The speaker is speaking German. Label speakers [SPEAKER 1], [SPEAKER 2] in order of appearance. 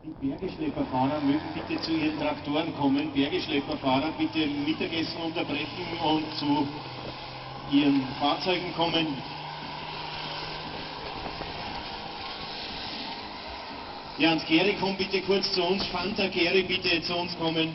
[SPEAKER 1] Die Bergeschlepperfahrer mögen bitte zu ihren Traktoren kommen. Bergeschlepperfahrer bitte Mittagessen unterbrechen und zu ihren Fahrzeugen kommen. Jans Geri, komm bitte kurz zu uns. Fanta Geri, bitte zu uns kommen.